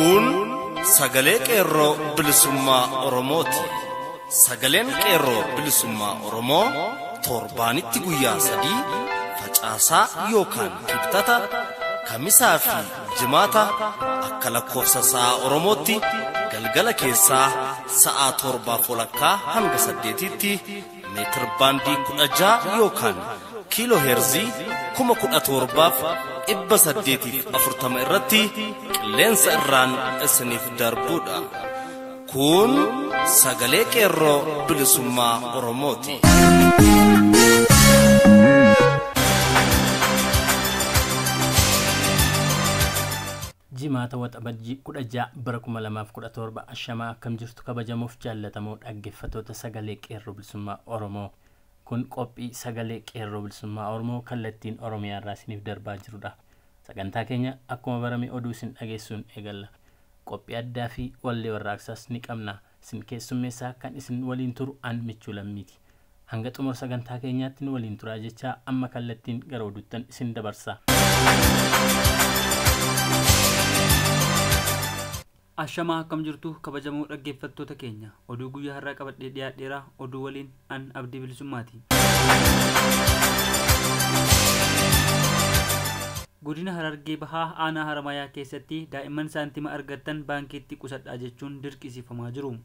Kun sagalee qeerroo bilisummaa Oromooti. Sagaleen qeerroo bilisummaa Oromoo torbaanitti guyyaa 3 facaasaa yookaan kibxata kamisaa fi jimaata akka lakkoofsa sa'a Oromootti galgala keessaa sa'a 7:00 hanga 8tti meetir baandii 16 yookaan kiiloo heerzii 17,840 irratti qilleensa irraan isiniif darbuudha. Kun sagalee qeerroo bilisummaa Oromooti. Jimaata waxabajjii 16 bara 2017 ashamaa akkam jirtu kabajamuuf jaallatamoo dhaggeeffattoota sagalee qeerroo bilisummaa Oromoo. Kun qophii sagalee qeerroo bilisummaa Oromoo kallattiin Oromiyaa irraa isiniif darbaa jirudha. Sagantaa keenya akkuma barame oduu isin dhageessuun eegalla. Qophii addaa fi wallee warraaqsaas ni qabna. Isin keessummeessaa kan isin waliin turu an Michuu Lammiiti. Hanga xumura sagantaa keenyaatti nu waliin turaa jechaa amma kallattiin gara oduuttan isin dabarsa. Ashamaa akkam jirtu kabajamoo dhaggeeffattoota keenya. Oduu guyyaa har'aa qabadhee dhiyaadheera. Oduu waliin an Abdii Bilisummaati. Godina Harargee Bahaa aanaa Haramayaa keessatti daa'imman saantima argattan baankiitti qusadhaa jechuun dirqisiifamaa jiru.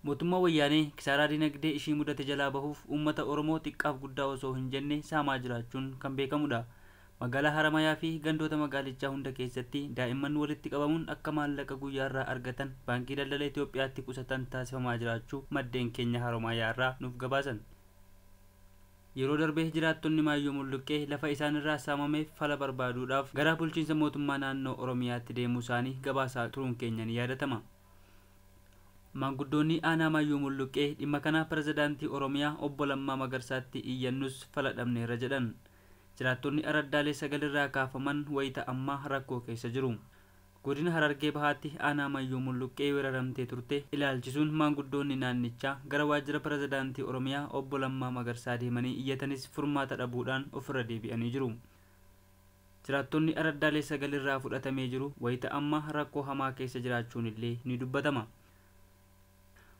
Mootummaa wayyaanee kisaaraa dinagdee ishii mudate jalaa bahuuf uummata Oromoo xiqqaaf guddaa osoo hin jenne saamaa jiraachuun kan beekamudha. Magaalaa Haramayaa fi gandoota magaalichaa hunda keessatti daa'imman walitti qabamuun akka maallaqa guyyaa irraa argatan baankii daldala Itoophiyaatti qusatan taasifamaa jiraachuu maddeen keenya Haramayaa irraa nuuf gabaasan. Yeroo darbee jiraattonni Maayyoo Mulluqqee lafa isaan irraa saamameef fala barbaaduudhaaf gara bulchiinsa mootummaa naannoo Oromiyaatti deemuu isaanii gabaasaa turuun keenya ni yaadatama. Maanguddoonni aanaa Maayyoo Mulluqqee dhimma kana pirezidaantii Oromiyaa obbo Lammaa Magarsaatti iyyannus fala dhabneerra jedhan. Jiraattonni araddaalee sagalirraa kaafaman wayita ammaa rakkoo keessa jiru. Godina Harargee Bahaatti aanaa Maayyoo Mulluqqee weeraramtee turte ilaalchisuun maanguddoonni naannichaa gara waajjira pirezidaantii Oromiyaa obbo Lammaa Magarsaa deemanii iyyatanis furmaata dhabuudhaan ofirra deebi'anii jiru. Jiraattonni araddaalee sagalirraa fudhatamee jiru wayita ammaa rakkoo hamaa keessa jiraachuun illee ni dubbatama.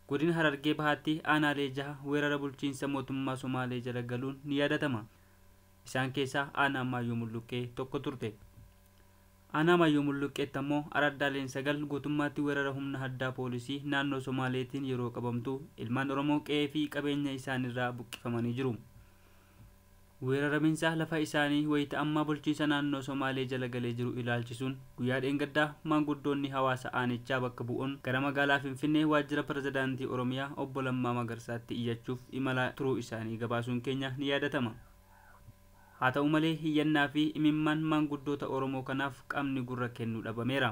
Godina Harargee Bahaatti aanaalee 6 weerara bulchiinsa mootummaa Somaalee jala galuun ni yaadatama. Isaan keessaa aanaa Maayyoo Mulluqqee tokko turte. Aanaa Maayyoo Mulluqqeetti ammoo araddaaleen 9 guutummaatti weerara humna addaa poolisii naannoo Somaaleetiin yeroo qabamtu ilmaan Oromoo qe'ee fi qabeenya isaanirraa buqqifamanii jiru. Weeraraminsa lafa isaanii wayita ammaa bulchiinsa naannoo Somaalee jala galee jiru ilaalchisuun guyyaa dheengaddaa maanguddoonni hawaasa aanichaa bakka bu'uun gara magaalaa Finfinnee waajjira pirezidaantii Oromiyaa obbo Lammaa Magarsaatti iyyachuuf imalaa turuu isaanii gabaasuun keenya ni yaadatama. Haa ta'u malee hiyyannaa fi imimmaan maanguddoota Oromoo kanaaf qaamni gurra kennuu dhabameera.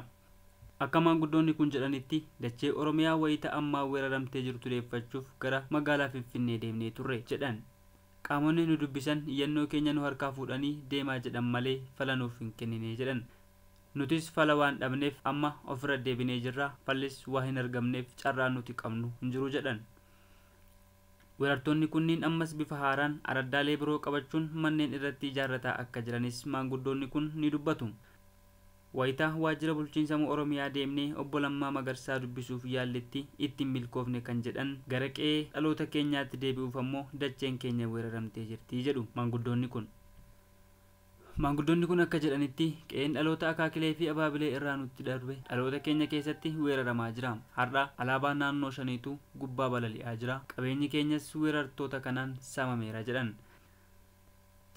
Akka maanguddoonni kun jedhanitti dachee Oromiyaa wayita ammaa weeraramtee jirtu deeffachuuf gara magaalaa Finfinnee deemnee turre jedhan. Qaamonni nu dubbisan iyyannoo keenya nu harkaa fuudhanii deemaa jedhan malee fala nuuf hin kennine jedhan. Nutis fala waan dhabneef amma ofirra deebinee jirra. Fallis waa hin argamneef carraa nuti qabnu hin jiru jedhan. Weerartoonni kunniin ammas bifa haaraan araddaalee biroo qabachuun manneen irratti ijaarrataa akka jiranis maanguddoonni kun ni dubbatu. Wayita waajjira bulchiinsa Oromiyaa deemnee obbo Lammaa Magarsaa dubbisuuf yaalletti ittiin milkoofne kan jedhan gara qe'ee dhaloota keenyaatti deebi'uuf ammoo dacheen keenya weeraramtee jirti jedhu maanguddoonni kun. Maanguddoonni kun akka jedhanitti qe'een dhaloota akaakilee fi abaabilee irraa nutti darbe dhaloota keenya keessatti weeraramaa jira. Har'a alaabaa naannoo shaniitu gubbaa balali'aa jira. Qabeenyi keenyas weerartoota kanaan saamameera jedhan.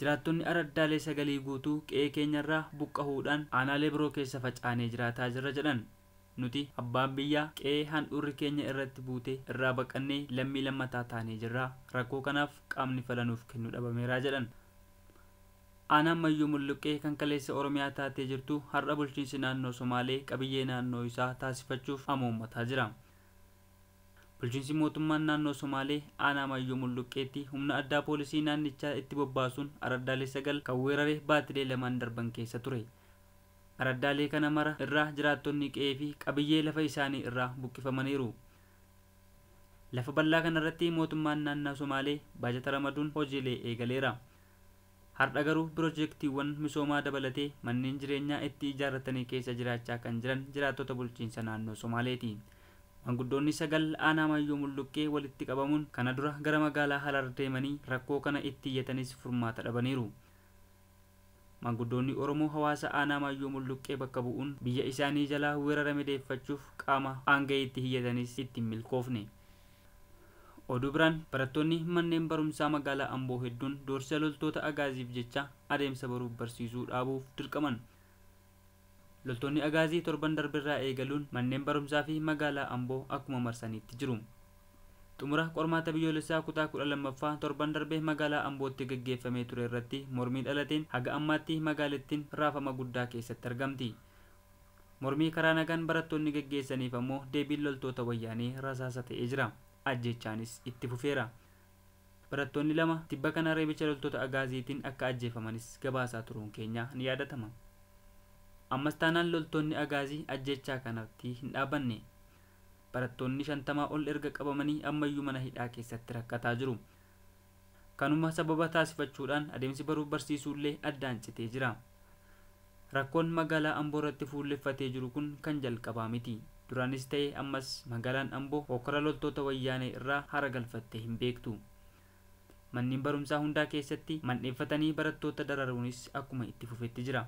Jiraattonni araddaalee 9 guutuu qe'ee keenyarraa buqqahuudhaan aanaalee biroo keessa facaanee jiraataa jirra jedhan. Nuti abbaan biyyaa qe'ee handhuurri keenya irratti buute irraa baqannee lammii lammataa taanee jirra. Rakkoo kanaaf qaamni fala nuuf kennuu dhabameera jedhan. Aanaan Maayyoo Mulluqqee kan kaleessa Oromiyaa taatee jirtu har'a bulchiinsi naannoo Somaalee qabiyyee naannoo isaa taasifachuuf amoommataa jira. Bulchiinsi mootummaan naannoo Somaalee aanaa Maayyoo Mulluqqeetti humna addaa poolisii naannichaa itti bobbaasuun araddaalee 9 kan weeraree baatilee 2 darban keessa ture. Araddaalee kana mara irraa jiraattonni qe'ee fi qabiyyee lafa isaanii irraa buqqifamaniiru. Lafa bal'aa kanarratti mootummaan naannoo Somaalee baajata ramaduun hojiilee eegaleera. Har'a garuu piroojeektiiwwan misoomaa dabalatee manneen jireenyaa itti ijaarratanii keessa jiraachaa kan jiran jiraattota bulchiinsa naannoo Somaaleeti. Manguddoonni 9 aanaa Mayyoo Mulluqqee walitti qabamuun kana dura gara magaalaa Harar deemanii rakkoo kana itti iyyatanis furmaata dhabaniiru. Manguddoonni Oromoo hawaasa aanaa Mayyoo Mulluqqee bakka bu'uun biyya isaanii jalaa weerarame deeffachuuf qaama aanga'iitti iyyatanis itti milkoofne. Oduu biraan barattoonni manneen barumsaa magaalaa Amboo hedduun doorsisa loltoota agaaziif jecha adeemsa baruuf barsiisuu dhaabuuf dirqaman. Loltoonni agaazii torban darbirraa eegaluun manneen barumsaa fi magaalaa Amboo akkuma marsaniitti jiru. Xumura qormaata biyyoolessaa kutaa 12ffaa torban darbee magaalaa Ambootti gaggeeffamee ture irratti mormii dhalateen haga ammaatti magaalattiin raafama guddaa keessatti argamti. Mormii karaa nagaan barattoonni gaggeessaniif ammoo deebiin loltoota wayyaanee rasaasa ta'ee jira. Ajjechaanis itti fufeera. Barattoonni 2 tibba kana reebicha loltoota agaaziitiin akka ajjeefamanis gabaasaa turuun keenya ni yaadatama. Ammas taanaan loltoonni agaazii ajjechaa kanatti hin dhaabanne. Barattoonni 50 ol erga qabamanii ammayyuu mana hidhaa keessatti rakkataa jiru. Kanuma sababa taasifachuudhaan adeemsi baruuf barsiisuullee addaan citee jira. Rakkoon magaalaa Amboo irratti fuulleffatee jiru kun kan jalqabaa miti. Duraanis ta'ee ammas magaalaan Amboo hokkora loltoota wayyaanee irraa hara galfattee hin beektu. Manneen barumsaa hundaa keessatti mandheeffatanii barattoota dararuunis akkuma itti fufetti jira.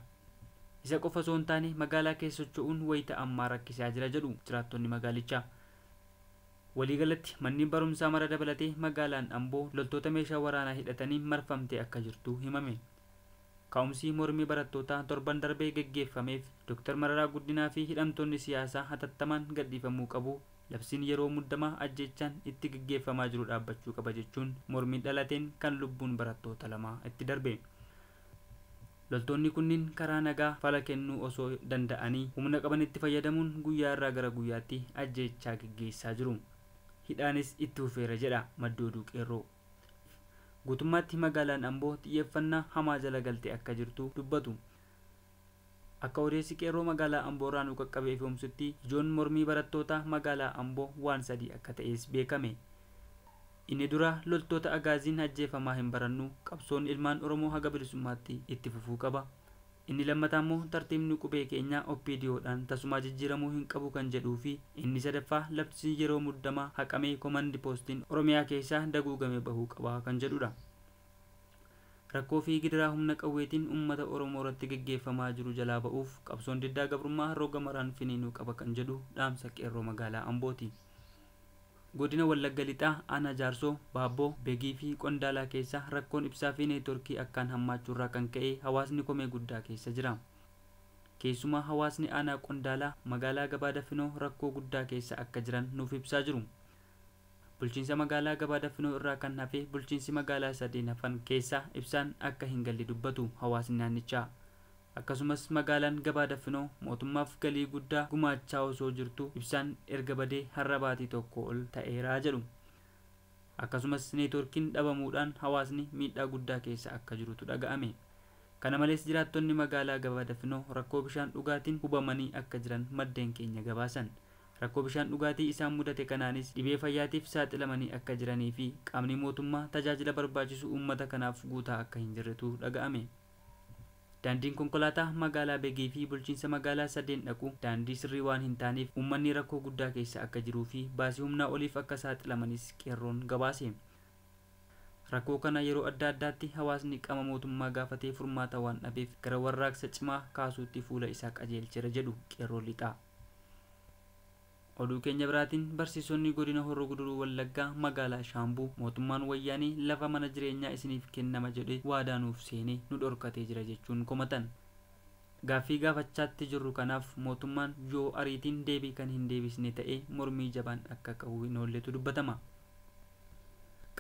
Isa qofa osoo hin taane magaalaa keessa socho'uun wayita ammaa rakkisaa jira jedhu jiraattonni magaalichaa. Waliigalatti manneen barumsaa mara dabalatee magaalaan Amboo loltoota meeshaa waraanaa hidhatanii marfamtee akka jirtu himame. Ka'umsi mormii barattootaa torban darbee gaggeeffameef Dr. Mararaa Guddinaa fi hidhamtoonni siyaasaa hatattamaan gadhiifamuu qabu. Labsiin yeroo muddamaa ajjechaan itti gaggeeffamaa jiru dhaabbachuu qaba jechuun mormii dhalateen kan lubbuun barattoota 2 itti darbe. Loltoonni kunniin karaa nagaa fala kennuu osoo danda'anii humna qabanitti fayyadamuun guyyaa irraa gara guyyaatti ajjechaa gaggeessaa jiru. Hidhaanis itti fufeera jedha maddi oduu qeerroo. Guutummaatti magaalaan Amboo xiyyeeffannaa hamaa jala galtee akka jirtu dubbatu. Akka odeessi qeerroo magaalaa Amboo irraa nu qaqqabee ifoomsutti ijoon mormii barattootaa magaalaa Amboo waan 3 akka ta'es beekame. Inni dura loltoota agaaziin ajjeefamaa hin barannu qabsoon ilmaan Oromoo haga bilisummaatti itti fufuu qaba. Inni lammataa immoo tartiibni qubee keenyaa OPDOdhaan tasumaa jijjiiramuu hin qabu kan jedhuu fi inni sadaffaa labsii yeroo muddamaa haqamee komandi poostiin Oromiyaa keessaa daguugamee bahuu qaba kan jedhudha. Rakkoo fi gidiraa humna qawweetiin uummata Oromoo irratti gaggeeffamaa jiru jalaa ba'uuf qabsoon diddaa gabrummaa roga maraan finiinuu qaba kan jedhu dhaamsa qeerroo magaalaa Ambooti. Godina Wallagga Lixaa Aanaa Jaarsoo, Baabboo, Beegii fi Qondaalaa keessa rakkoon ibsaa fi neetworkii akkaan hammaachuurraa kan ka'e hawaasni komee guddaa keessa jira. Keessumaa hawaasni aanaa Qondaalaa magaalaa Gabaa Dafinoo rakkoo guddaa keessa akka jiran nuuf ibsaa jiru. Bulchiinsa magaalaa Gabaa Dafinoo irraa kan hafe bulchiinsi magaalaa 3 hafan keessa ibsaan akka hin galle dubbatu hawaasni naannichaa. Akkasumas magaalaan Gabaa Dafinoo mootummaaf galii guddaa gumaachaa osoo jirtu ibsaan erga badee har'a baatii tokko ol ta'eeraa jedhu. Akkasumas neetworkiin dhabamuudhaan hawaasni miidhaa guddaa keessa akka jirutu dhaga'ame. Kana malees jiraattonni magaalaa Gabaa Dafinoo rakkoo bishaan dhugaatiin hubamanii akka jiran maddeen keenya gabaasan. Rakkoo bishaan dhugaatii isaan mudate kanaanis dhibee fayyaatiif saaxilamanii akka jiranii fi qaamni mootummaa tajaajila barbaachisu uummata kanaaf guutaa akka hin jirretu dhaga'ame. Daandiin konkolaataa magaalaa Beegii fi bulchiinsa magaalaa 3 dhaqu daandii sirrii waan hin taaneef uummanni rakkoo guddaa keessa akka jiruu fi baasii humnaa oliif akka saaxilamanis qeerroon gabaase. Rakkoo kana yeroo adda addaatti hawaasni qaama mootummaa gaafatee furmaata waan dhabeef gara warraaqsa cimaa kaasuutti fuula isaa qajeelcheera jedhu qeerroon lixaa. Oduu keenya biraatiin barsiisonni godina Horroo Guduruu Wallaggaa magaalaa Shaambuu mootummaan wayyaanii lafa mana jireenyaa isiniif kennama jedhee waadaa nuuf seenee nu dhorkatee jira jechuun komatan. Gaaffii gaafachaatti jirru kanaaf mootummaan yoo ariitiin deebii kan hin deebisne ta'e mormii jabaan akka qabu hin oolletu dubbatama.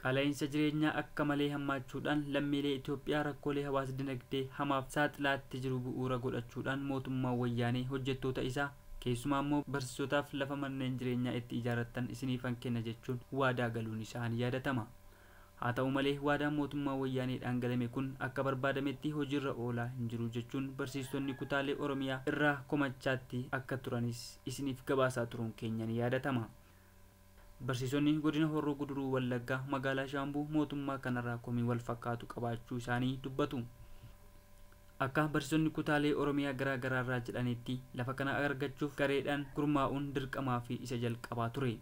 Qaala'insa jireenyaa akka malee hammaachuudhaan lammiilee Itoophiyaa rakkoolee hawaas dinagdee hamaaf saaxilaatti jiru bu'uura godhachuudhaan mootummaan wayyaanii hojjettoota isaa keessumaa immoo barsiisotaaf lafa manneen jireenyaa itti ijaarrattan isiniifan kenna jechuun waadaa galuun isaanii yaadatama. Haa ta'u malee waadaan mootummaa wayyaanee dhangalame kun akka barbaadametti hojiirra oolaa hin jiru jechuun barsiistonni kutaalee Oromiyaa irraa komachaatti akka turanis isiniif gabaasaa turuun keenya ni yaadatama. Barsiisonni godina Horroo Guduruu Wallaggaa magaalaa Shaambuu mootummaa kanarraa komii wal fakkaatu qabaachuu isaanii dubbatu. akka barsiisonni kutaalee Oromiyaa garaa garaa irraa jedhanitti lafa kana argachuuf gareedhaan gurmaa'uun dirqamaa fi isa jalqabaa ture.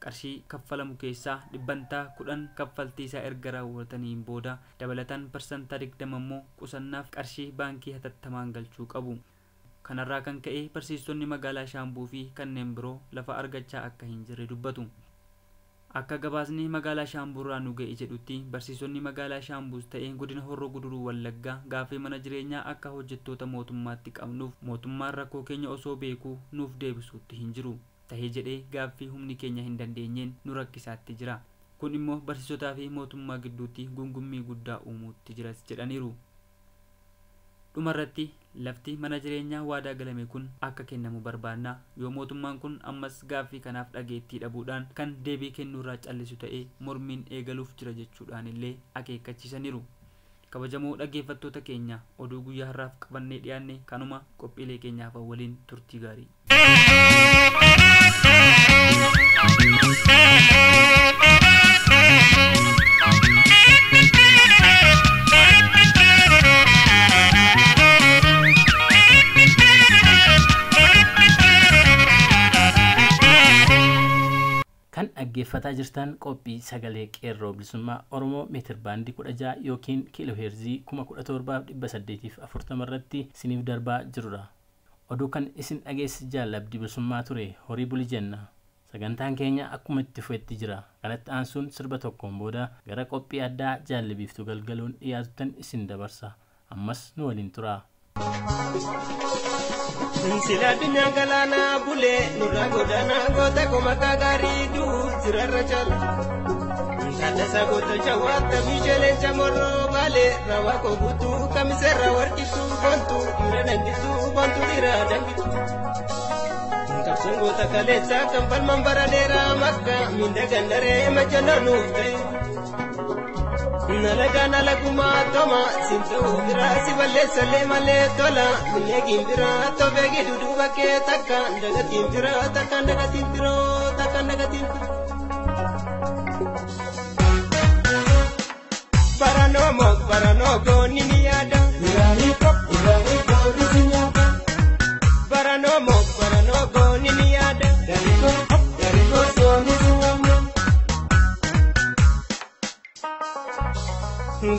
Qarshii kaffalamu keessaa dhibbantaa 10 kaffaltii isaa erga raawwataniin booda dabalataan parsantaa 20 immoo qusannaaf qarshii baankii hatattamaan galchuu qabu. Kanarraa kan ka'e barsiistonni magaalaa Shaambuu fi kanneen biroo lafa argachaa akka hin jirre dubbatu. Akka gabaasni magaalaa Shaambuurraa nu ga'e jedhutti barsiisonni magaalaa Shaambuus ta'ee godina Horroo Guduruu Wallaggaa gaaffii mana jireenyaa akka hojjettoota mootummaatti qabnuuf mootummaan rakkoo keenya osoo beekuu nuuf deebisuutti hin jiru. Tahee jedhee gaaffii humni keenya hin dandeenyeen nu rakkisaatti jira. Kun immoo barsiisotaa fi mootummaa gidduutti gungummii guddaa uumuutti jiras jedhaniiru. Dhumarratti lafti mana jireenyaa waadaa galame kun akka kennamu barbaanna. Yoo mootummaan kun ammas gaaffii kanaaf dhageettii dhabuudhaan kan deebii kennuurraa callisu ta'ee mormiin eegaluuf jira jechuudhaan illee akeekkachiisaniiru. Kabajamoo dhaggeeffattoota keenya oduu guyyaa har'aaf qabannee dhiyaanne kanuma qophiilee keenyaaf waliin turtii gaarii. Kan dhaggeeffataa jirtan qophii sagalee qeerroo bilisummaa Oromoo meetir baandii 16 yookiin kiiloo heerzii 17,840 irratti isiniif darbaa jirudha. Oduu kan isin dhageessi jaalabdi bilisummaa ture horii buli jenna. Sagantaan keenya akkuma itti fufetti jira. Kanatti aansuun sirba tokkoon booda gara qophii addaa jaallabiiftuu galgaluun dhiyaatutan isin dabarsa. Ammas nu waliin tura. Sila dunia galana bule nurra godana gota koma kagari du sirarra chala Nada sa gota chawata michele chamorro vale rawa ko butu kamisera warkitu kontu irananditu bantu dira dangitu Kapsun gota kalesa kampal mambara dera makka minda gandare majana nuftai Nalaga nalaguma toma simso bira siballe sale male tola minegin bira to begi dudu bake takka daga timbira takka daga timbiro takka daga timbiro Baranogo nini ada urani go nisinyaka Baranogo nini ada dari go so nisinyaka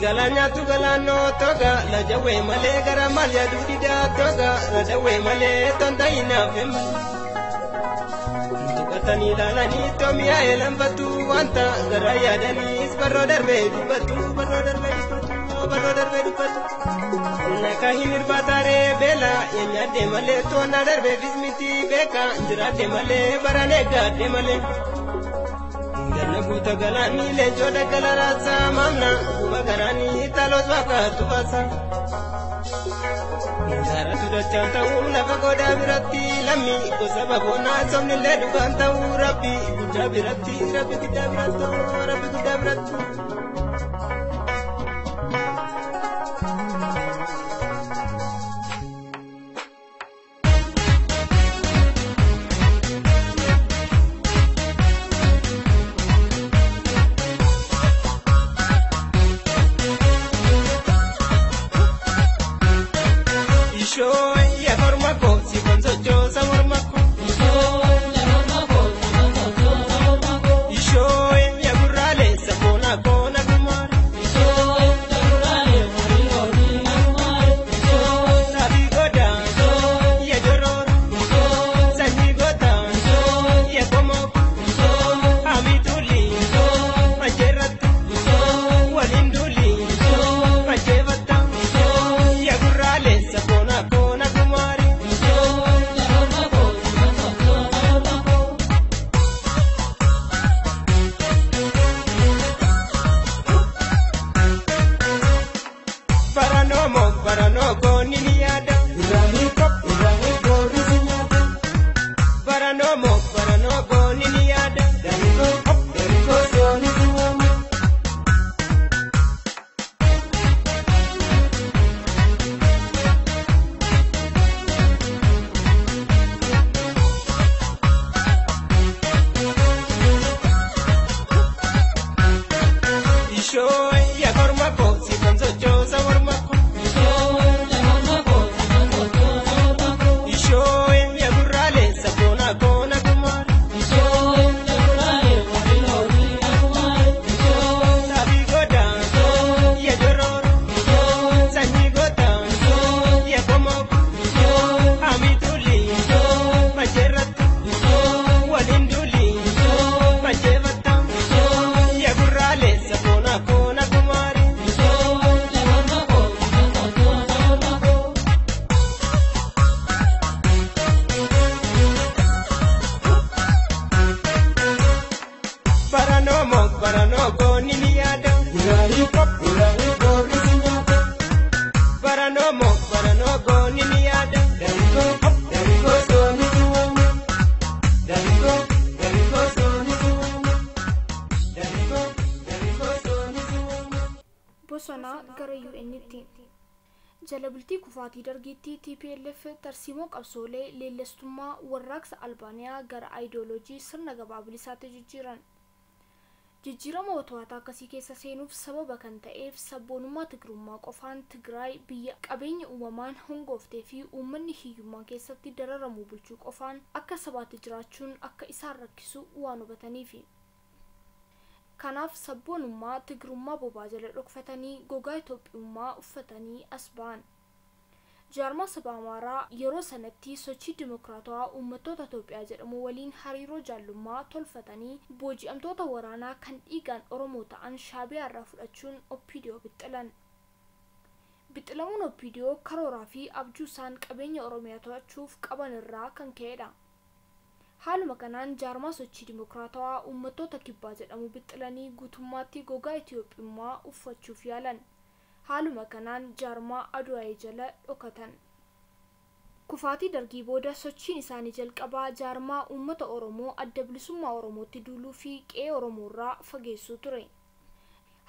Galanya tu galano toga la jawe male gara malya dudida toga la jawe male tonta ina fem Tukatani lalani tomia elam batu wanta gara ya dani isbarro darbe dubatu barro darbe dubatu Naka hinir batare bela yenya de male tona darbe bismiti beka ndira de male barane ga de male Nabuta galani le joda galarasa mamna ubagarani talos baka tubasa Ngara sudah chanta ula pagoda birati lami ko sababona somne le dukanta rabbi buddha birati rabbi kita birati Jalabultii kufaatii dargiitti TPLF tarsiimoo qabsoolee leellestummaa warraaqsa Albaaniyaa gara ayidooloojii sirna gabaa bilisaatti jijjiiran. Jijjiirama otootaa akkasii keessa seenuuf sababa kan ta'eef sabboonummaa Tigrummaa qofaan Tigraay biyya qabeenya uumamaan hongooftee fi uummanni hiyyummaa keessatti dararamu bulchuu qofaan akka sabaatti jiraachuun akka isaan rakkisu waan hubataniifi. Kanaaf sabboonummaa Tigrummaa bobaa jala dhokfatanii gogaa Itoophiyummaa uffatanii as ba'an. Jaarmaa saba Amaaraa yeroo sanatti sochii dimokiraatawaa uummattoota Itoophiyaa jedhamu waliin hariiroo jaallummaa tolfatanii booji'amtoota waraanaa kan dhiigaan Oromoo ta'an Shaabiyaa irraa fudhachuun OPDO bixxilan. Bixxilamuun OPDO karooraa fi abjuu isaan qabeenya Oromiyaa to'achuuf qaban irraa kan ka'edha. Haaluma kanaan jaarmaa sochii dimokiraatawaa uummattoota kibbaa jedhamu bixxilanii guutummaatti gogaa Itoophiyummaa uffachuuf yaalan. Haaluma kanaan jaarmaa Aduwaayee jala dhokatan. Kufaatii dargii booda sochiin isaanii jalqabaa jaarmaa uummata Oromoo adda bilisummaa Oromootti duuluu fi qe'ee Oromoorraa fageessuu ture.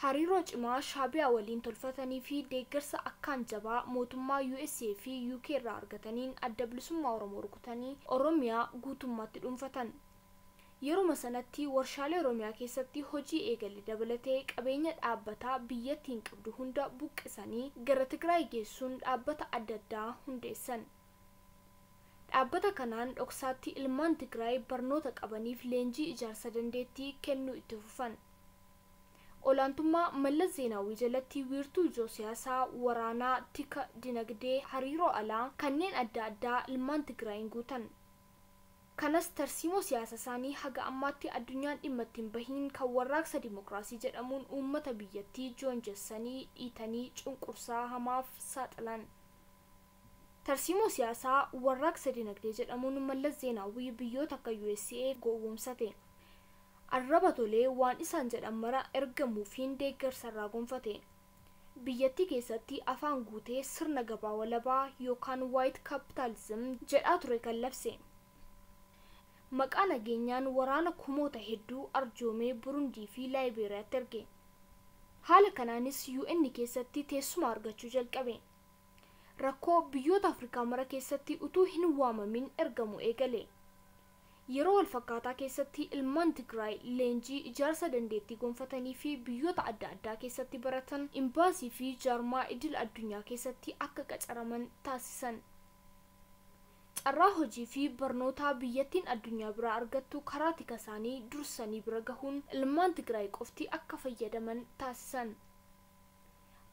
Hariiroo cimaa Shaabiyaa waliin tolfatanii fi deeggarsa akkaan jabaa mootummaa USA fi UK irraa argataniin adda bilisummaa Oromoo rukutanii Oromiyaa guutummaatti dhuunfatan. Yeruma sanatti warshaalee Oromiyaa keessatti hojii eegalle dabalatee qabeenya dhaabbataa biyyattiin qabdu hunda buqqisanii gara Tigraay geessuun dhaabbata adda addaa hundeessan. Dhaabbata kanaan dhoksaatti ilmaan Tigraay barnoota qabaniif leenjii ijaarsa dandeettii kennuu itti fufan. Olaantummaa Mallas Zeenaawii jalatti wiirtuu ijoo siyaasaa, waraanaa, tika, dinagdee, hariiroo alaa kanneen adda addaa ilmaan Tigraayin guutan. Kanas tarsiimoo siyaasa isaanii haga ammaatti addunyaan dhimma ittiin bahiin kan warraaqsa dimokiraasii jedhamuun uummata biyyattii joonjessanii dhiitanii cunqursaa hamaaf saaxilan. Tarsiimoo siyaasaa warraaqsa dinagdee jedhamuun Mallas Zeenaawii biyyoota akka USA gowwoomsate. Arraba tolee waan isaan jedhan mara ergamuufiin deeggarsa irraa gonfate. Biyyattii keessatti afaan guutee sirna gabaa walabaa yookaan white capitalism jedhaa ture kan labse. Maqaa nageenyaan waraana kumoota hedduu arjoomee Burundii fi Laayiberiyaatti erge. Haala kanaanis UN keessatti teessuma argachuu jalqabe. Rakkoo biyyoota Afrikaa mara keessatti utuu hin waamamin ergamu eegale. Yeroo wal fakkaataa keessatti ilmaan Tigraay leenjii ijaarsa dandeettii gonfatanii fi biyyoota adda addaa keessatti baratan imbaasii fi jaarmaa idil addunyaa keessatti akka qacaraman taasisan. Carraa hojii fi barnootaa biyyattiin addunyaa bira argattu karaa tika isaanii dursanii bira gahuun ilmaan Tigraay qofti akka fayyadaman taasisan.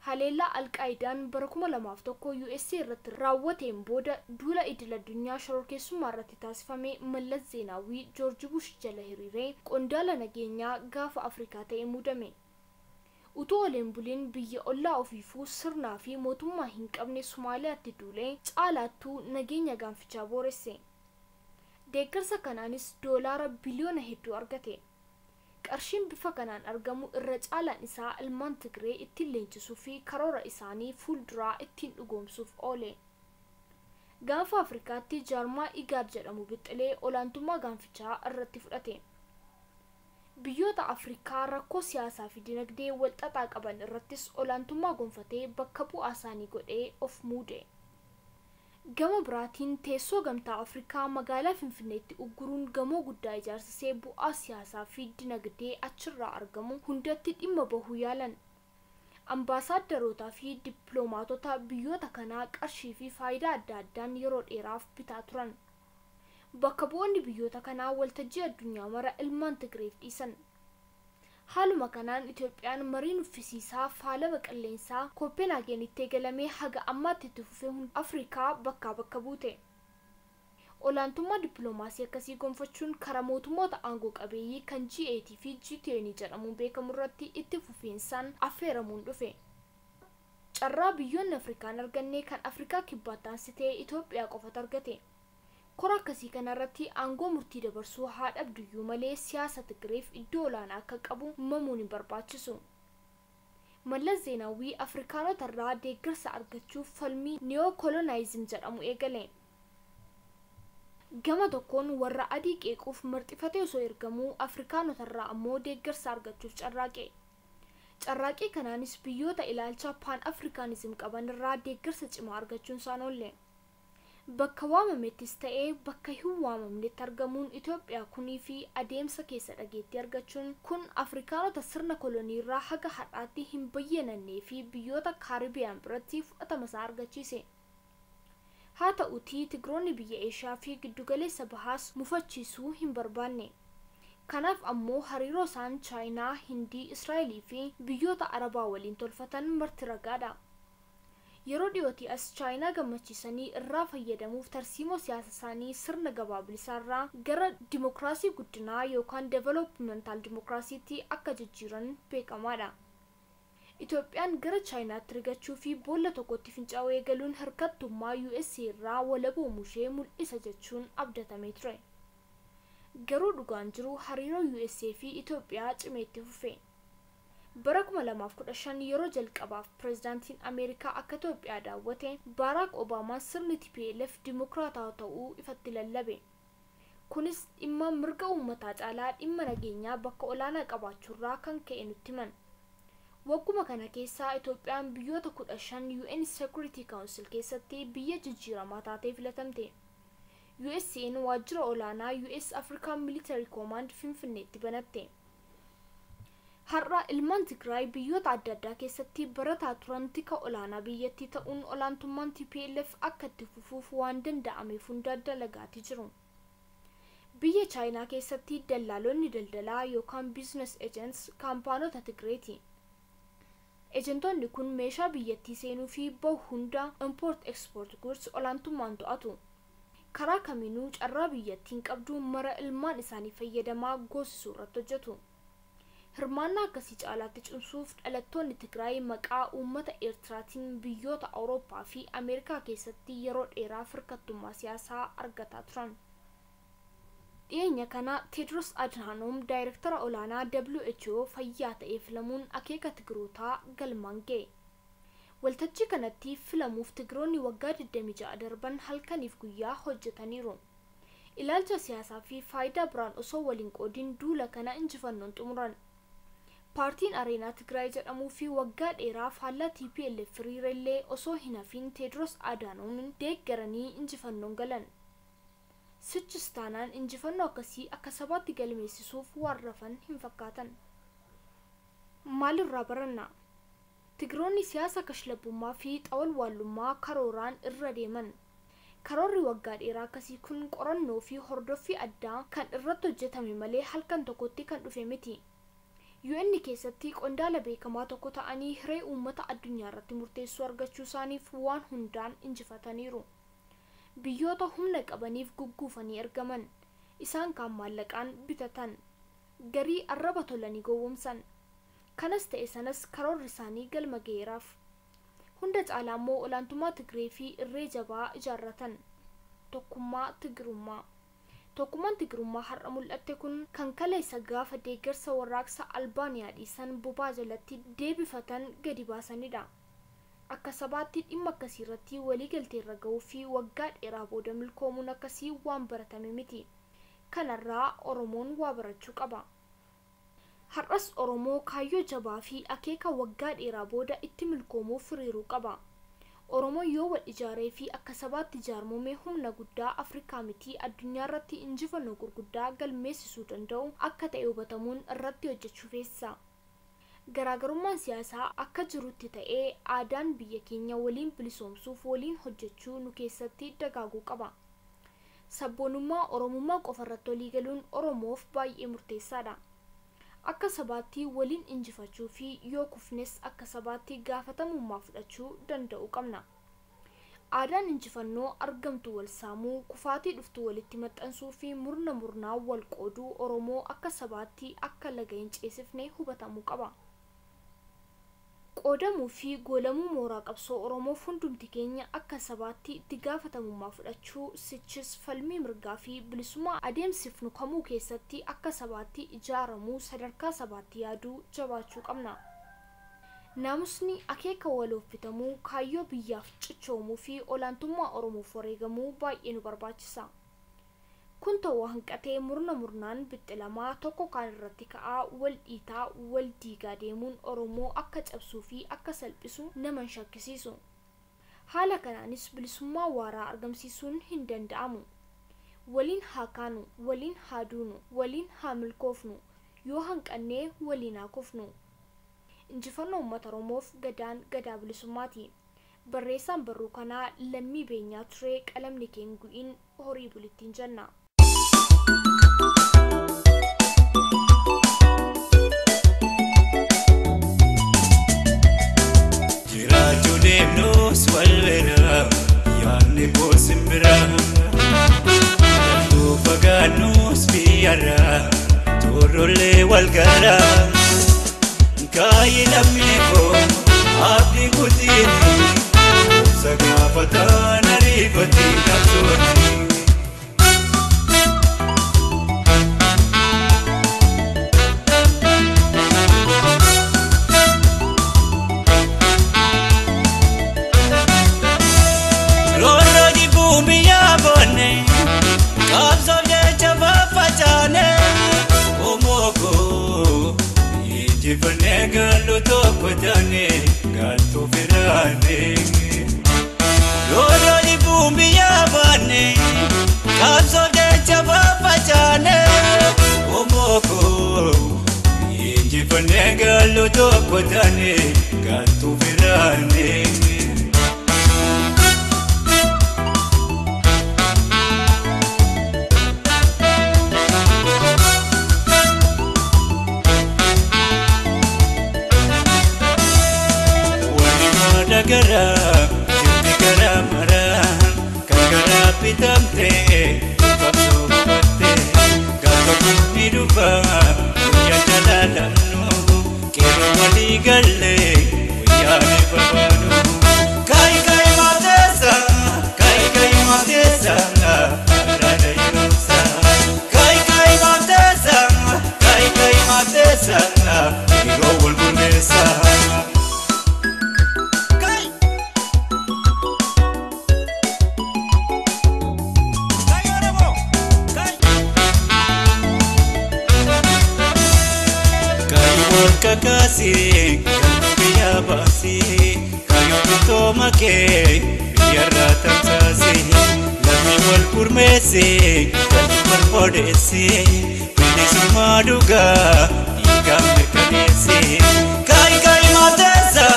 Haleellaa Alqaayidaan bara 2001 USA irratti raawwateen booda duula idil addunyaa shororkeessummaa irratti taasifame Mallas Zeenaawii Joorji Bush jala hiriiree qondaala nageenyaa gaafa Afrikaa ta'e muudame. Utuu waliin buliin biyya ollaa ofiifuu sirnaa fi mootummaa hin qabne Somaaliyaatti duulee caalaattuu nageenya gaanfichaa booresse. Deeggarsa kanaanis doolaara biliyoona hedduu argate. Qarshiin bifa kanaan argamu irra caalaan isaa ilmaan Tigree ittiin leenjisuu fi karoora isaanii fuulduraa ittiin dhugoomsuuf oole. Gaanfa Afrikaatti jaarmaa IGAD jedhamu bixxilee olaantummaa gaanfichaa irratti fudhate. Biyyoota Afrikaa rakkoo siyaasaa fi dinagdee wal xaxaa qaban irrattis olaantummaa gonfatee bakka bu'aa isaanii godhee of muude. Gama biraatiin teessoo gamtaa Afrikaa magaalaa Finfinneetti ugguruun gamoo guddaa ijaarsisee bu'aa siyaasaa fi dinagdee achirraa argamu hundatti dhimma bahuu yaalan. Ambaasaaddarootaa fi dippiloomaatota biyyoota kanaa qarshii fi faayidaa adda addaan yeroo dheeraaf bitaa turan. Bakka bu'oonni biyyoota kanaa waltajjii addunyaa mara ilmaan Tigreef dhiisan. Haaluma kanaan Itoophiyaan marii nuffisiisaa faalama qilleensaa Kooppenhaageenitti eegalamee haga ammaatti itti fufee Afrikaa bakkaa bakka buute. Olaantummaa dippiloomaasii akkasii gonfachuun karaa mootummoota aangoo qabeeyyii kan G8 fi G10 jedhamuun beekamu irratti itti fufiinsaan affeeramuun dhufe. Carraa biyyoonni Afrikaan arganne kan Afrikaa kibbaatti aansitee Itoophiyaa qofatu argate. Kora akkasii kanarratti aangoo murtii dabarsuu haa dhabduyyuu malee siyaasa Tigreef iddoo olaanaa akka qabu himamuun hin barbaachisu. Mallas Zeenaawii Afrikaanota irraa deeggarsa argachuuf falmii neokolonaayiizim jedhamu eegale. Gama tokkoon warra adii qeequuf marxifatee osoo ergamuu Afrikaanota irraa ammoo deeggarsa argachuuf carraaqe. carraaqii kanaanis biyyoota ilaalcha pan afrikaanizim qaban irraa deeggarsa cimaa argachuun isaan oolle. Bakka waamamettis ta'ee bakka hin waamamnetti argamuun Itoophiyaa kunii fi adeemsa keessa dhageetti argachuun kun Afrikaanota sirna kolonii irraa haga har'aatti hin bayyanannee fi biyyoota Kaaribiyaan biratti fudhatama isaa argachiise. Haa ta'utii Tigroonni biyya Eeshiyaa fi giddugaleessa bahaas mufachiisuu hin barbaanne. Kanaaf ammoo hariiroo isaan Chaayinaa, Hindii, Israa'elii fi biyyoota Arabaa waliin tolfatan marti ragaadha. Yeroo dhiyootii as Chaayinaa gammachiisanii irraa fayyadamuuf tarsiimoo siyaasa isaanii sirna gabaa bilisaarraa gara dimokiraasii guddinaa yookaan developmental dimokiraasiitti akka jijjiiran beekamaadha. Itoophiyaan gara Chaayinaatti rigachuu fi boolla tokkotti fincaa'uu eegaluun hirkattummaa USA irraa walaboomuu ishee mul'isa jechuun abdatamee ture. Garuu dhugaan jiru hariiroo USA fi Itoophiyaa cimeetti fufe. Bara 2015 yeroo jalqabaaf pireezidaantiin Ameerikaa akka Itoophiyaa daawwate Barack Obaamaan sirni TPLF dimokiraataa ta'uu ifatti lallabe. Kunis dhimma mirga uummataa caalaa dhimma nageenyaa bakka olaanaa qabaachuurraa kan ka'e nutti himan. Wagguma kana keessaa Itoophiyaan biyyoota 15 UN Security Council keessatti biyya jijjiiramaa taatee filatamte. USA'n waajjira olaanaa US African Military Command Finfinneetti banatte. Har'a ilmaan Tigraay biyyoota adda addaa keessatti barataa turan tika olaanaa biyyattii ta'uun olaantummaan TPLF akka itti fufuuf waan danda'ameef hunda dalagaati jiru. Biyya Chaayinaa keessatti dallaalonni daldalaa yookaan business agents kaampaanota Tigreeti. Ejentoonni kun meeshaa biyyattii seenuu fi bahu hunda import export goods olaantummaan to'atu. Karaa kamiinuu carraa biyyattiin qabdu mara ilmaan isaanii fayyadamaa goosisuu irratti hojjetu. Hirmaannaa akkasii caalaatti cimsuuf dhalattoonni Tigraay maqaa uummata Eertiraatiin biyyoota Awurooppaa fi Ameerikaa keessatti yeroo dheeraa hirkattummaa siyaasaa argataa turan. Dhiyeenya kana Tedros Adhanom daayirektara olaanaa WHO fayyaa ta'ee filamuun akeeka Tigrootaa galmaan ga'e. Waltajjii kanatti filamuuf Tigroonni waggaa 26 darban halkaniif guyyaa hojjetaniiru. Ilaalcha siyaasaa fi faayidaa biraan osoo waliin qoodiin duula kana injifannoon xumuran. Paartiin Areenaa Tigraay jedhamuu fi waggaa dheeraa faallaa TPLF firiirellee osoo hin hafin Tedros Adhanom deeggaranii injifannoon galan. Sichistaanaan injifannoo akkasii akka sabaatti galmeessisuuf waan rafan hin fakkaatan. Maalirraa baranna? Tigroonni siyaasa kashlabbummaa fi xawalwaallummaa karooraan irra deeman. Karoorri waggaa dheeraa akkasii kun qorannoo fi hordoffii addaa kan irratti hojjetame malee halkan tokkotti kan dhufe miti. UN keessatti qondaala beekamaa tokko ta'anii hiree uummata addunyaa irratti murteessuu argachuu isaaniif waan hundaan injifataniiru. Biyyoota humna qabaniif gugguufanii ergaman, isaan kaan maallaqaan bitatan, garii arraba tolanii gowwoomsan. Kanas ta'e sanas karoorri isaanii galma ga'eeraaf. Hunda caalaa immoo olaantummaa Tigree fi irree jabaa ijaarratan. Tokkummaa Tigrummaa. Tokkummaan Tigrummaa har'a mul'atte kun kan kaleessa gaafa deeggarsa warraaqsa Albaaniyaa dhiisan bobaa jalatti deebifatan gadi baasanidha. Akka sabaatti dhimma akkasii irratti waliigaltee irra ga'uu fi waggaa dheeraa booda milkoomuun akkasii waan baratame miti. Kanarraa Oromoon waa barachuu qaba. Har'as Oromoo kaayyoo jabaa fi akeeka waggaa dheeraa booda itti milkoomuuf hiriiruu qaba. Oromoo yoo wal ijaaree fi akka sabaatti ijaarmamee humna guddaa Afrikaa miti addunyaa irratti injifannoo gurguddaa galmeessisuu danda'u akka ta'e hubatamuun irratti hojjechuu feessa. Garaagarummaan siyaasaa akka jirutti ta'ee aadaan biyya keenya waliin bilisoomsuuf waliin hojjechuu nu keessatti dagaaguu qaba. Sabboonummaa Oromummaa qofa irratti walii galuun Oromoof baay'ee murteessaadha. Akka sabaatti waliin injifachuu fi yoo kufnes akka sabaatti gaafatamummaa fudhachuu danda'u qabna. Aadaan injifannoo argamtu wal saamuu, kufaatii dhuftu walitti maxxansuu fi murna murnaa wal qooduu Oromoo akka sabaatti akka laga hin ceesifne hubatamuu qaba. Qoodamuu fi goolamuu mooraa qabsoo Oromoof hundumti keenya akka sabaatti itti gaafatamummaa fudhachuu sichis falmii mirgaa fi bilisummaa adeemsifnu kamuu keessatti akka sabaatti ijaaramuu sadarkaa sabaatti yaaduu jabaachuu qabna. Naamusni akeeka waloof bitamuu kaayyoo biyyaaf cichoomuu fi olaantummaa Oromoof wareegamuu baay'ee nu barbaachisa. kun ta'uu hanqatee murnaan bixxilamaa tokko kaan irratti ka'aa wal dhiitaa wal diigaa deemuun Oromoo akka cabsuu fi akka salphisu nama shakkisiisu. Haala kanaanis bilisummaa waaraa argamsiisuun hin danda'amu. Waliin haa kaanu, waliin haa duunu, waliin haa milkoofnu, yoo hanqannee waliin haa kufnu. Injifannoo uummata Oromoof Gadaan Gadaa bilisummaati. Barreessaan barruu kanaa Lammii Beenyaa Turee qalamni keen gu'iin horii bulittiin jenna. Jiraachuu deemnus wal beera yaadni boosin bira Jaltuu fagaannus biyyarra turullee wal gara Kaayi lammii koo abdii kutiini Obsa gaafataan ariifatii qabsoonni Galu toko jane, galu firane. Loro di bumi ya bane, kapso de chaba pachane. Omoko, inji fane galu toko jane, galu firane. Gara, jirti gara maraan, kan gara pitamte, kapso batte, gaafa kumni dhufa, guyyaa jalalannu, qeerroo walii galle, guyyaa ni barbaadu. Kai mateessa, araada yeroosa. Kai mateessa, yeroo wal gurmeessa. Kakasi, kanuya basi, kayu pitoma ke, biarra tamsasi, lami wal kurmesi, kanu wal podesi, pili sumaduga, ika merkanesi. Kai matesa,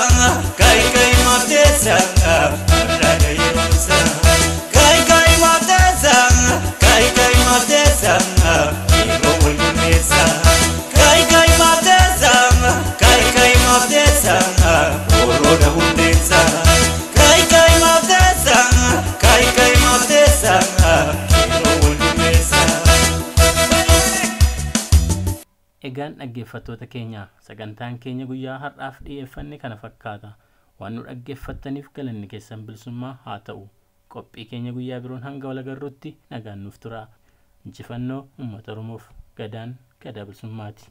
arada yerosa. Kai matesa, iro wal kurmesa. Kai matesa, oroda hundesa. Kai matesa, iro wal kurmesa. Egaan dhaggeeffattoota keenya sagantaan keenya guyyaa har'aaf dhiyeeffanne kana fakkaata. Waan nu dhaggeeffattaniif galanni keessan bilisummaa haa ta'u. Qophii keenya guyyaa biroon hanga wal agarruutti nagaan nuuf turaa. Injifannoo uummata Oromoof Gadaan Gadaa bilisummaati.